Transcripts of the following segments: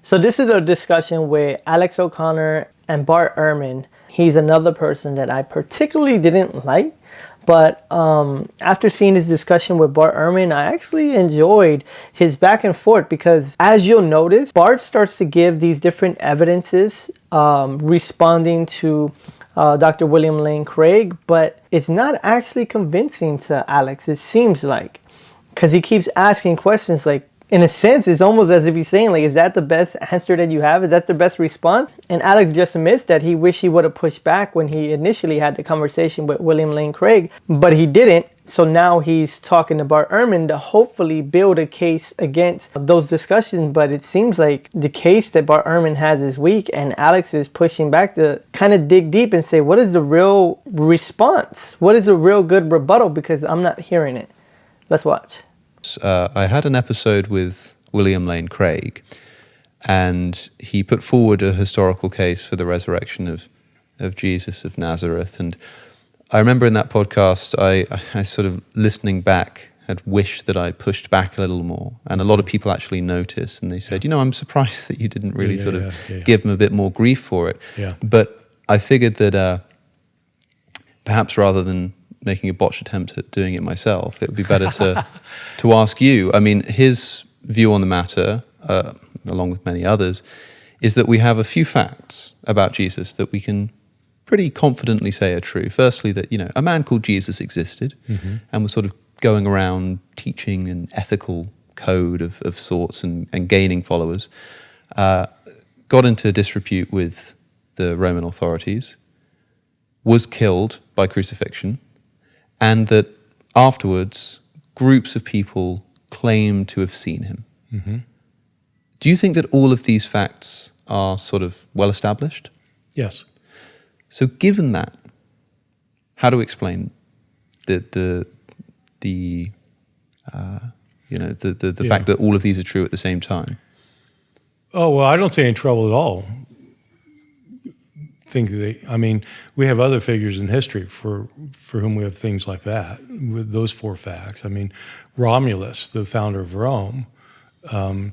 So this is a discussion with Alex O'Connor and Bart Ehrman. He's another person that I particularly didn't like. But after seeing this discussion with Bart Ehrman, I actually enjoyed his back and forth because, as you'll notice, Bart starts to give these different evidences responding to Dr. William Lane Craig, but it's not actually convincing to Alex, it seems like, because he keeps asking questions like, in a sense, it's almost as if he's saying, like, is that the best answer that you have? Is that the best response? And Alex just admits that he wished he would have pushed back when he initially had the conversation with William Lane Craig, but he didn't. So now he's talking to Bart Ehrman to hopefully build a case against those discussions. But it seems like the case that Bart Ehrman has is weak, and Alex is pushing back to kind of dig deep and say, what is the real response? What is a real good rebuttal? Because I'm not hearing it. Let's watch. I had an episode with William Lane Craig, and he put forward a historical case for the resurrection of Jesus of Nazareth. And I remember in that podcast, I sort of listening back had wished that I pushed back a little more. And a lot of people actually noticed, and they said, I'm surprised that you didn't really give him a bit more grief for it. Yeah. But I figured that perhaps rather than making a botched attempt at doing it myself, it would be better to ask you. I mean, his view on the matter, along with many others, is that we have a few facts about Jesus that we can pretty confidently say are true. Firstly, that a man called Jesus existed and was sort of going around teaching an ethical code of sorts and gaining followers, got into disrepute with the Roman authorities, was killed by crucifixion, and that afterwards, groups of people claim to have seen him. Mm-hmm. Do you think that all of these facts are sort of well established? Yes. So, given that, how do we explain the fact that all of these are true at the same time? Oh, well, I don't see any trouble at all. We have other figures in history for whom we have things like that, with those four facts. I mean, Romulus, the founder of Rome, I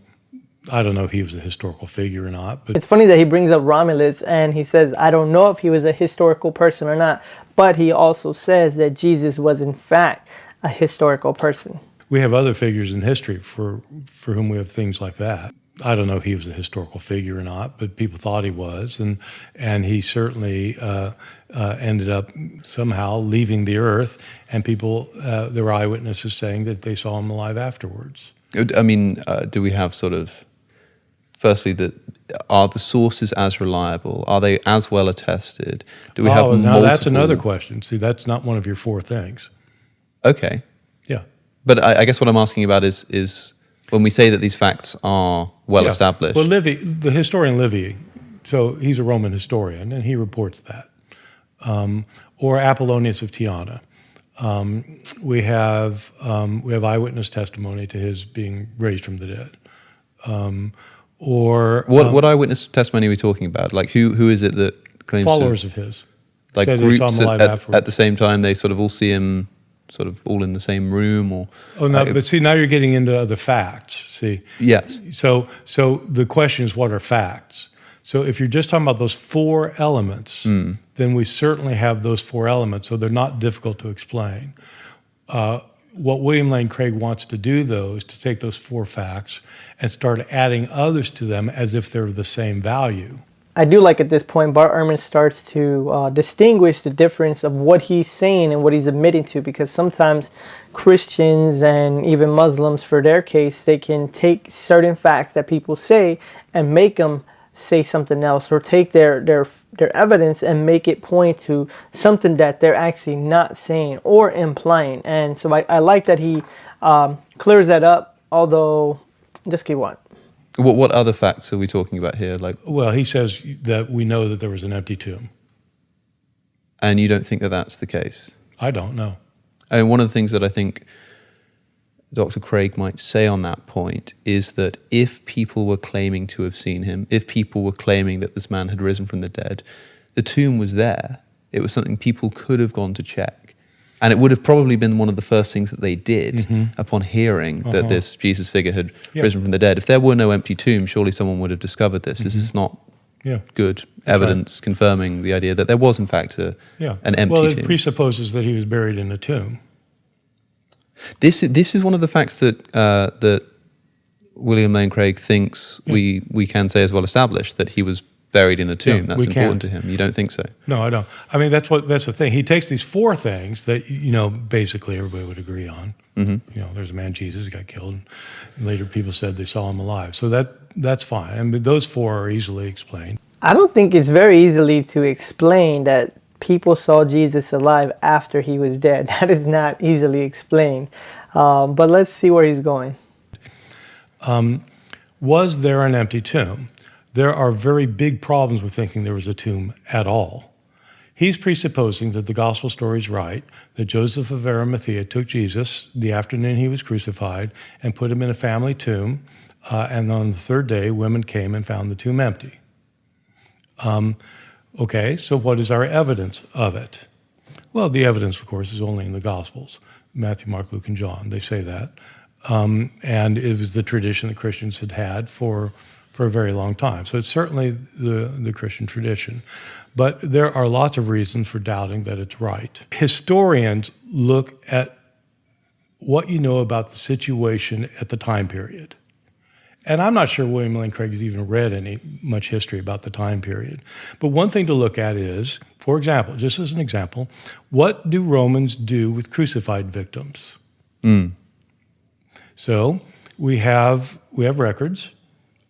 don't know if he was a historical figure or not. But it's funny that he brings up Romulus and he says, I don't know if he was a historical person or not, but he also says that Jesus was in fact a historical person. We have other figures in history for whom we have things like that. I don't know if he was a historical figure or not, but people thought he was, and he certainly ended up somehow leaving the earth, and people, there were eyewitnesses saying that they saw him alive afterwards. I mean, do we have sort of, firstly, are the sources as reliable? Are they as well attested? Do we have multiple? Now that's another question. See, that's not one of your four things. Okay. Yeah. But I guess what I'm asking about is when we say that these facts are well established. Well, Livy, the historian Livy, so he's a Roman historian, and he reports that. Or Apollonius of Tyana. We have eyewitness testimony to his being raised from the dead. What eyewitness testimony are we talking about? Like who is it that claims followers of his? Like said groups they saw him alive afterwards. at the same time, they sort of all see him sort of all in the same room, or but see, now you're getting into other facts. See, yes. So the question is, what are facts? So if you're just talking about those four elements, then we certainly have those four elements. So they're not difficult to explain. What William Lane Craig wants to do, though, is to take those four facts and start adding others to them as if they're the same value. I do like at this point, Bart Ehrman starts to distinguish the difference of what he's saying and what he's admitting to, because sometimes Christians and even Muslims, for their case, they can take certain facts that people say and make them say something else, or take their evidence and make it point to something that they're actually not saying or implying. And so I like that he clears that up, although, just keep on. What other facts are we talking about here? Well, he says that we know that there was an empty tomb. And you don't think that that's the case? I don't know. And one of the things that I think Dr. Craig might say on that point is that if people were claiming to have seen him, if people were claiming that this man had risen from the dead, the tomb was there. It was something people could have gone to check. And it would have probably been one of the first things that they did upon hearing that this Jesus figure had risen from the dead. If there were no empty tomb, surely someone would have discovered this. This is not good evidence confirming the idea that there was, in fact, an empty tomb. Well, it presupposes that he was buried in a tomb. This is one of the facts that William Lane Craig thinks we can say is well established, that he was buried in a tomb. That's important to him. You don't think so? No, I don't. I mean, that's the thing. He takes these four things that basically everybody would agree on. There's a man, Jesus, who got killed, and later people said they saw him alive. So that's fine. I mean, those four are easily explained. I don't think it's very easily to explain that people saw Jesus alive after he was dead. That is not easily explained. But let's see where he's going. Was there an empty tomb? There are very big problems with thinking there was a tomb at all. He's presupposing that the gospel story is right, that Joseph of Arimathea took Jesus the afternoon he was crucified and put him in a family tomb, and on the third day, women came and found the tomb empty. Okay, so what is our evidence of it? Well, the evidence, of course, is only in the Gospels, Matthew, Mark, Luke, and John. They say that. And it was the tradition that Christians had for a very long time. So it's certainly the Christian tradition. But there are lots of reasons for doubting that it's right. Historians look at what you know about the situation at the time period. And I'm not sure William Lane Craig has even read much history about the time period. But one thing to look at is, for example, just as an example, what do Romans do with crucified victims? So we have records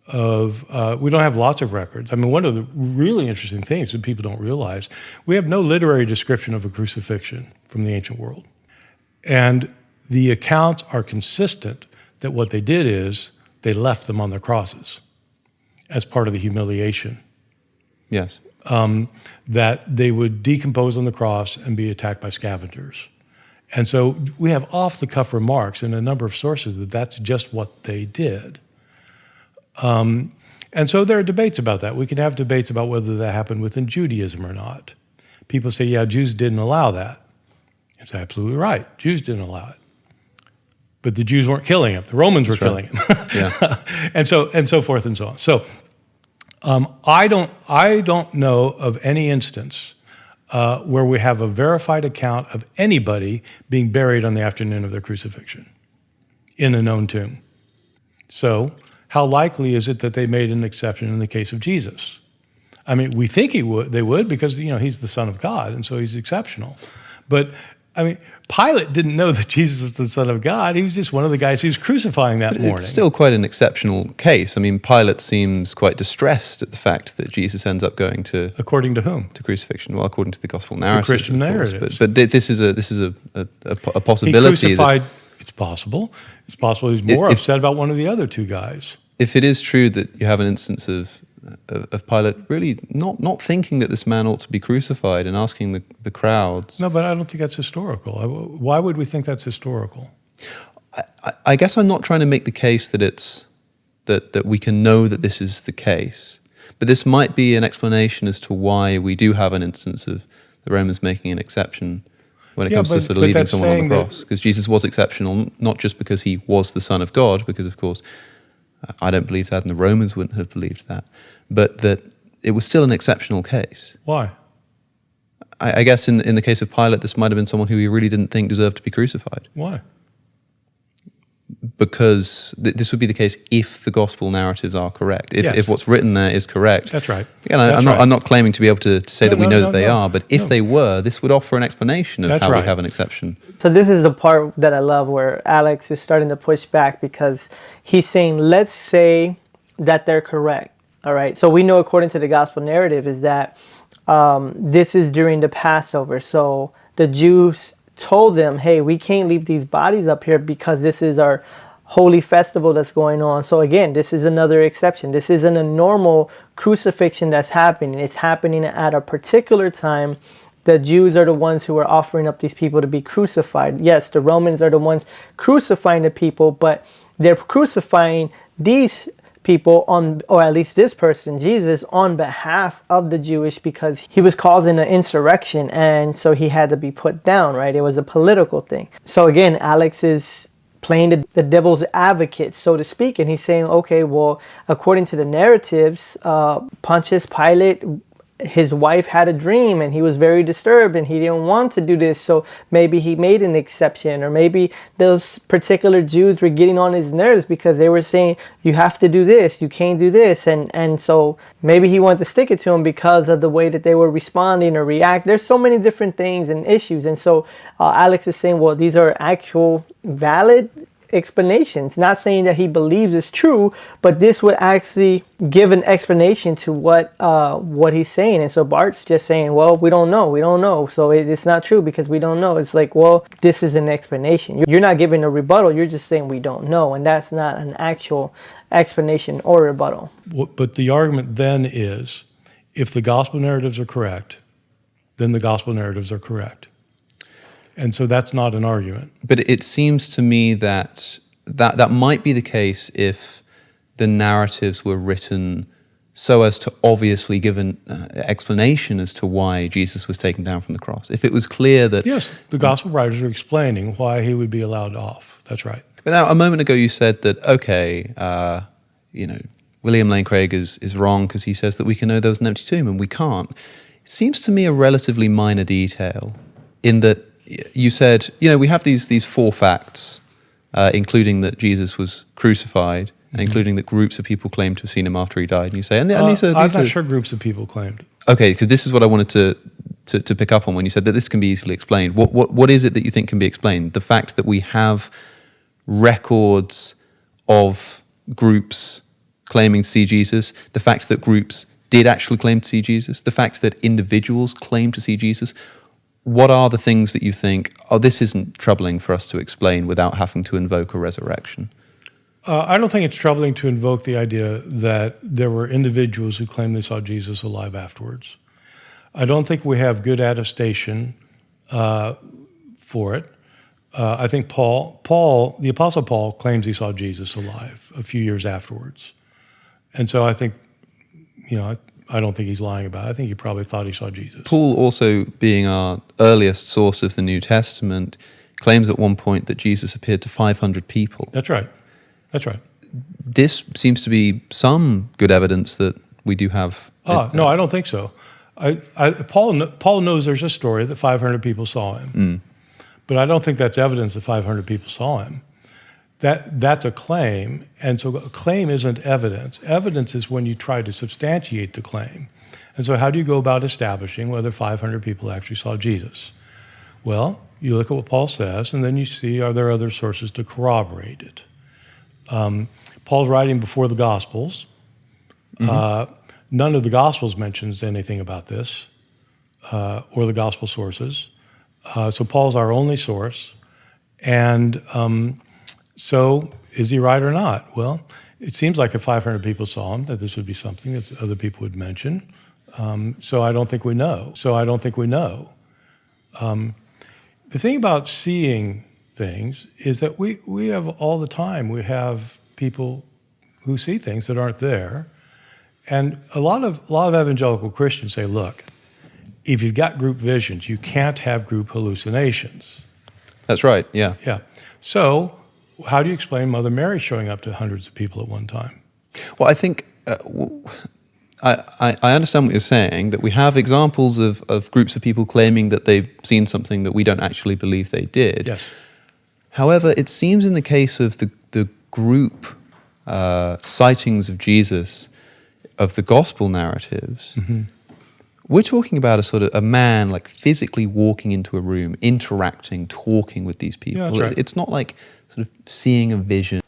of, we don't have lots of records. I mean, one of the really interesting things that people don't realize, we have no literary description of a crucifixion from the ancient world. And the accounts are consistent that what they did is they left them on their crosses as part of the humiliation. Yes. That they would decompose on the cross and be attacked by scavengers. And so we have off-the-cuff remarks in a number of sources that that's just what they did. And so there are debates about that. We can have debates about whether that happened within Judaism or not. People say, yeah, Jews didn't allow that. It's absolutely right. Jews didn't allow it. But the Jews weren't killing him. The Romans were killing him. and so forth and so on. So I don't know of any instance where we have a verified account of anybody being buried on the afternoon of their crucifixion in a known tomb. So how likely is it that they made an exception in the case of Jesus? I mean, we think they would because he's the Son of God, and so he's exceptional. But I mean, Pilate didn't know that Jesus was the Son of God. He was just one of the guys he was crucifying that morning. It's still quite an exceptional case. I mean, Pilate seems quite distressed at the fact that Jesus ends up going to... According to whom? To crucifixion. Well, according to the gospel narrative. The Christian narrative. But this is a possibility. He crucified... It's possible. It's possible he's more upset about one of the other two guys. If it is true that you have an instance of Pilate really not thinking that this man ought to be crucified and asking the crowds. No, but I don't think that's historical. Why would we think that's historical? I guess I'm not trying to make the case that it's that we can know that this is the case, but this might be an explanation as to why we do have an instance of the Romans making an exception when it comes to sort of leaving someone on the cross. Because Jesus was exceptional, not just because he was the Son of God, because of course I don't believe that, and the Romans wouldn't have believed that, but that it was still an exceptional case. Why? I guess in the case of Pilate, this might have been someone who he really didn't think deserved to be crucified. Why? Because this would be the case if the gospel narratives are correct. If what's written there is correct. That's right. Again, I'm not claiming to be able to say that we know that they are, but if they were, this would offer an explanation of how we have an exception. So this is the part that I love where Alex is starting to push back because he's saying, let's say that they're correct. All right. So we know according to the gospel narrative is that this is during the Passover. So the Jews told them, hey, we can't leave these bodies up here because this is our holy festival that's going on. So again, this is another exception. This isn't a normal crucifixion that's happening. It's happening at a particular time. The Jews are the ones who are offering up these people to be crucified. Yes, the Romans are the ones crucifying the people, but they're crucifying these people on, or at least this person, Jesus, on behalf of the Jewish, because he was causing an insurrection, and so he had to be put down, right? It was a political thing. So again, Alex is playing the devil's advocate, so to speak, and he's saying, okay, well, according to the narratives, Pontius Pilate, his wife had a dream and he was very disturbed and he didn't want to do this, so maybe he made an exception, or maybe those particular Jews were getting on his nerves because they were saying, you have to do this, you can't do this, and so maybe he wanted to stick it to him because of the way that they were responding or react. There's so many different things and issues, and so Alex is saying, well, these are actual valid explanations, not saying that he believes it's true, but this would actually give an explanation to what he's saying. And so Bart's just saying, well, we don't know, so it's not true because we don't know. It's like, well, this is an explanation. You're not giving a rebuttal, you're just saying we don't know, and that's not an actual explanation or rebuttal. But the argument then is, if the gospel narratives are correct, then the gospel narratives are correct. And so that's not an argument. But it seems to me that might be the case if the narratives were written so as to obviously give an explanation as to why Jesus was taken down from the cross. If it was clear that... Yes, the gospel writers are explaining why he would be allowed off. That's right. But now, a moment ago you said that, okay, William Lane Craig is wrong because he says that we can know there was an empty tomb, and we can't. It seems to me a relatively minor detail in that you said, we have these four facts, including that Jesus was crucified, and including that groups of people claimed to have seen him after he died. And you say, and these are... I'm not sure groups of people claimed. Okay, because this is what I wanted to pick up on when you said that this can be easily explained. What is it that you think can be explained? The fact that we have records of groups claiming to see Jesus, the fact that groups did actually claim to see Jesus, the fact that individuals claim to see Jesus. What are the things that you think, this isn't troubling for us to explain without having to invoke a resurrection? I don't think it's troubling to invoke the idea that there were individuals who claimed they saw Jesus alive afterwards. I don't think we have good attestation for it. I think the Apostle Paul claims he saw Jesus alive a few years afterwards. And so I think, I don't think he's lying about it. I think he probably thought he saw Jesus. Paul, also being our earliest source of the New Testament, claims at one point that Jesus appeared to 500 people. That's right. This seems to be some good evidence that we do have... No, I don't think so. Paul knows there's a story that 500 people saw him. But I don't think that's evidence that 500 people saw him. That's a claim, and so a claim isn't evidence. Evidence is when you try to substantiate the claim. And so how do you go about establishing whether 500 people actually saw Jesus? Well, you look at what Paul says, and then you see, are there other sources to corroborate it? Paul's writing before the Gospels. None of the Gospels mentions anything about this, or the Gospel sources. So Paul's our only source, and so is he right or not? Well, it seems like if 500 people saw him, that this would be something that other people would mention. So I don't think we know. The thing about seeing things is that we have all the time, we have people who see things that aren't there. And a lot of evangelical Christians say, look, if you've got group visions, you can't have group hallucinations. That's right, yeah. Yeah. So how do you explain Mother Mary showing up to hundreds of people at one time? Well, I think I understand what you're saying, that we have examples of groups of people claiming that they've seen something that we don't actually believe they did. Yes. However, it seems in the case of the group sightings of Jesus, of the gospel narratives, we're talking about a man like physically walking into a room, interacting, talking with these people. Yeah, that's right. It's not like sort of seeing a vision.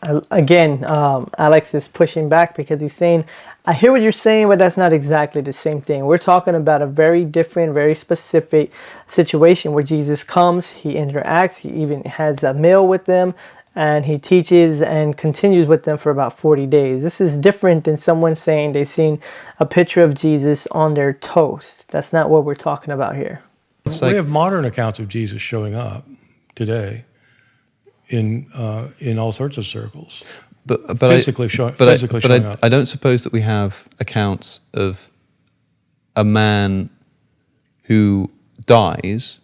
Again, Alex is pushing back because he's saying, I hear what you're saying, but that's not exactly the same thing. We're talking about a very different, very specific situation where Jesus comes, he interacts, he even has a meal with them, and he teaches and continues with them for about 40 days. This is different than someone saying they've seen a picture of Jesus on their toast. That's not what we're talking about here. We have modern accounts of Jesus showing up today in all sorts of circles. but physically showing up. I don't suppose that we have accounts of a man who dies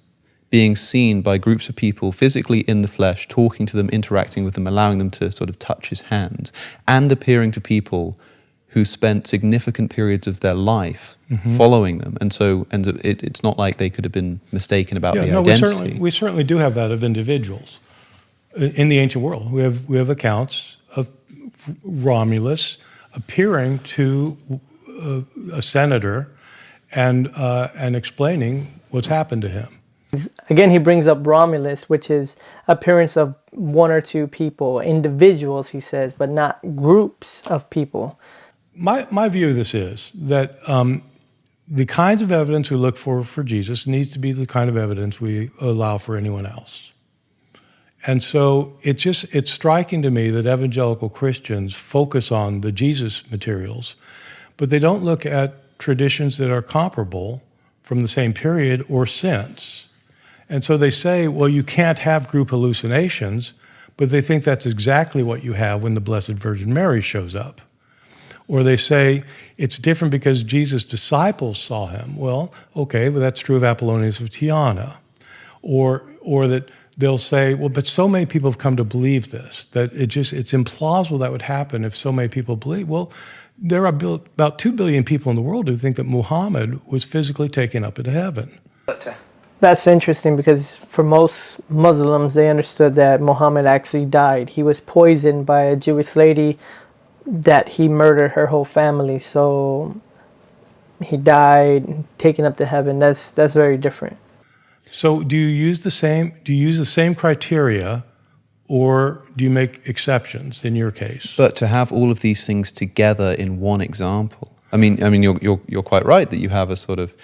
being seen by groups of people physically in the flesh, talking to them, interacting with them, allowing them to sort of touch his hands, and appearing to people who spent significant periods of their life following them. And so it's not like they could have been mistaken about the identity. We certainly do have that of individuals in the ancient world. We have accounts of Romulus appearing to a senator and explaining what's happened to him. Again, he brings up Romulus, which is appearance of one or two people, individuals, he says, but not groups of people. My view of this is that the kinds of evidence we look for Jesus needs to be the kind of evidence we allow for anyone else. And so it's striking to me that evangelical Christians focus on the Jesus materials, but they don't look at traditions that are comparable from the same period or since. And so they say, well, you can't have group hallucinations, but they think that's exactly what you have when the Blessed Virgin Mary shows up. Or they say it's different because Jesus' disciples saw him. Well, okay, but that's true of Apollonius of Tyana. Or that they'll say, well, but so many people have come to believe this, that it's implausible that would happen if so many people believe. Well, there are about 2 billion people in the world who think that Muhammad was physically taken up into heaven. That's interesting because for most Muslims, they understood that Muhammad actually died. He was poisoned by a Jewish lady that he murdered her whole family. So he died, taken up to heaven. That's very different. So do you use the same criteria, or do you make exceptions in your case? But to have all of these things together in one example, I mean, you're quite right that you have a sort of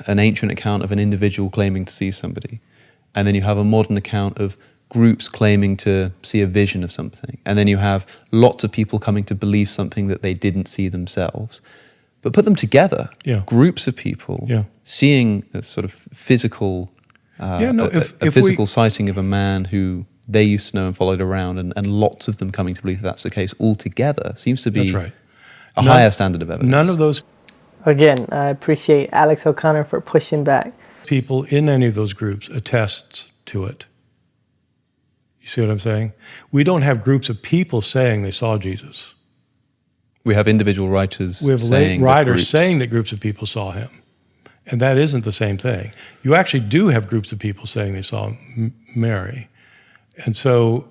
an ancient account of an individual claiming to see somebody, and then you have a modern account of groups claiming to see a vision of something, and then you have lots of people coming to believe something that they didn't see themselves. But put them together, groups of people seeing a sort of physical, physical sighting of a man who they used to know and followed around, and lots of them coming to believe that's the case all together seems to be a higher standard of evidence. None of those Again, I appreciate Alex O'Connor for pushing back. people in any of those groups attests to it. You see what I'm saying? We don't have groups of people saying they saw Jesus. We have individual writers saying that groups of people saw him. And that isn't the same thing. You actually do have groups of people saying they saw Mary. And so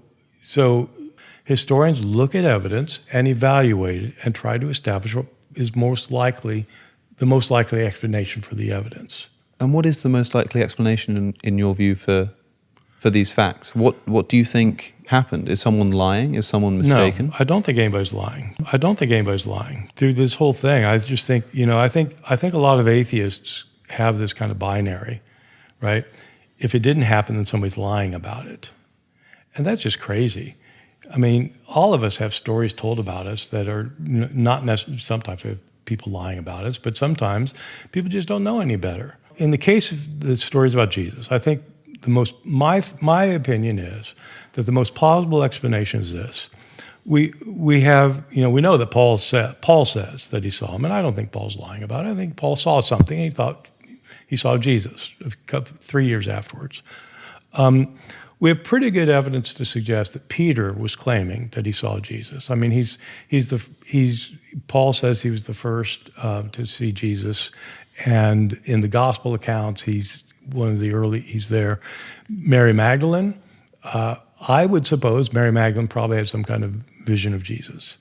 historians look at evidence and evaluate it and try to establish what is the most likely explanation for the evidence. And what is the most likely explanation in your view for these facts? What do you think happened? Is someone lying? Is someone mistaken? No, I don't think anybody's lying. Through this whole thing, I just think, I think a lot of atheists have this kind of binary, right? If it didn't happen, then somebody's lying about it. And that's just crazy. I mean, all of us have stories told about us that are not necessarily, sometimes we have people lying about us, but sometimes people just don't know any better. In the case of the stories about Jesus, I think my opinion is that the most plausible explanation is this. We know that Paul says that he saw him, and I don't think Paul's lying about it. I think Paul saw something, and he thought he saw Jesus 3 years afterwards. We have pretty good evidence to suggest that Peter was claiming that he saw Jesus. I mean, Paul says he was the first to see Jesus, and in the gospel accounts, he's there. Mary Magdalene, I would suppose Mary Magdalene probably had some kind of vision of Jesus.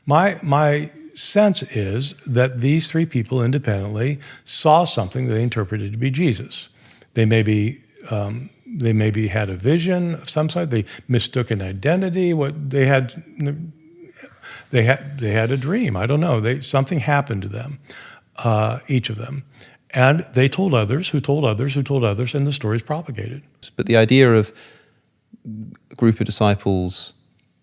My sense is that these three people independently saw something they interpreted to be Jesus. They maybe had a vision of some sort. They mistook an identity. They had a dream. I don't know. Something happened to them, each of them. And they told others, who told others, who told others, and the story's propagated. But the idea of a group of disciples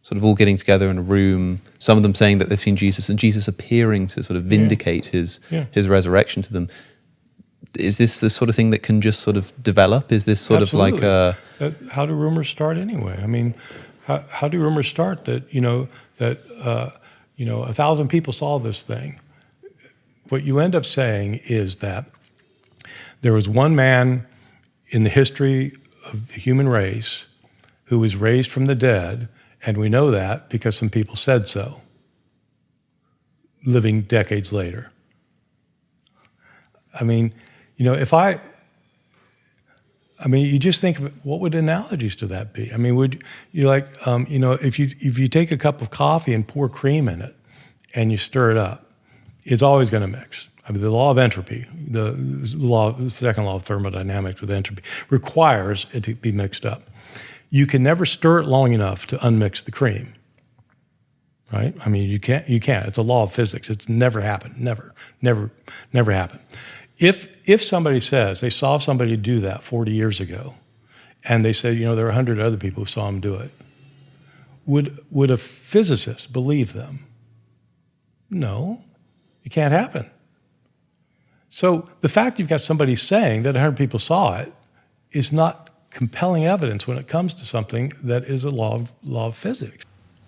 sort of all getting together in a room, some of them saying that they've seen Jesus, and Jesus appearing to sort of vindicate his resurrection to them, is this the sort of thing that can just sort of develop? Is this sort Absolutely. of like a... How do rumors start anyway? I mean, How do rumors start that, that 1,000 people saw this thing? What you end up saying is that there was one man in the history of the human race who was raised from the dead, and we know that because some people said so, living decades later. I mean, you just think of it, what would analogies to that be? I mean, would you if you take a cup of coffee and pour cream in it and you stir it up, it's always going to mix. I mean, the law of entropy, the second law of thermodynamics with entropy, requires it to be mixed up. You can never stir it long enough to unmix the cream, right? I mean, you can't. It's a law of physics. It's never happened. Never happened. If somebody says they saw somebody do that 40 years ago, and they say, there are 100 other people who saw him do it, would a physicist believe them? No, it can't happen. So the fact you've got somebody saying that 100 people saw it is not compelling evidence when it comes to something that is a law of physics.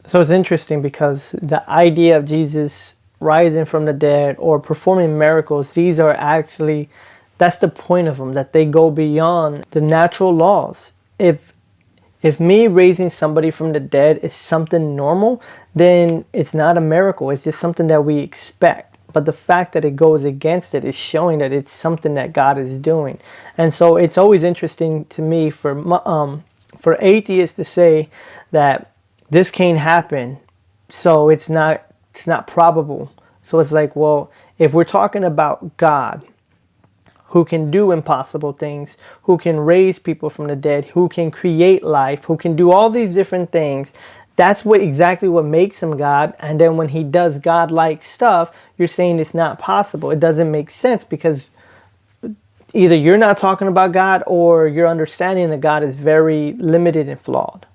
So it's interesting because the idea of Jesus rising from the dead or performing miracles, these are actually, that's the point of them, that they go beyond the natural laws. If me raising somebody from the dead is something normal, then it's not a miracle. It's just something that we expect. But the fact that it goes against it is showing that it's something that God is doing. And so it's always interesting to me for atheists to say that this can't happen, so it's not probable. So it's like, well, if we're talking about God, who can do impossible things, who can raise people from the dead, who can create life, who can do all these different things, that's exactly what makes him God. And then when he does God-like stuff, you're saying it's not possible. It doesn't make sense because either you're not talking about God or your understanding of God is very limited and flawed.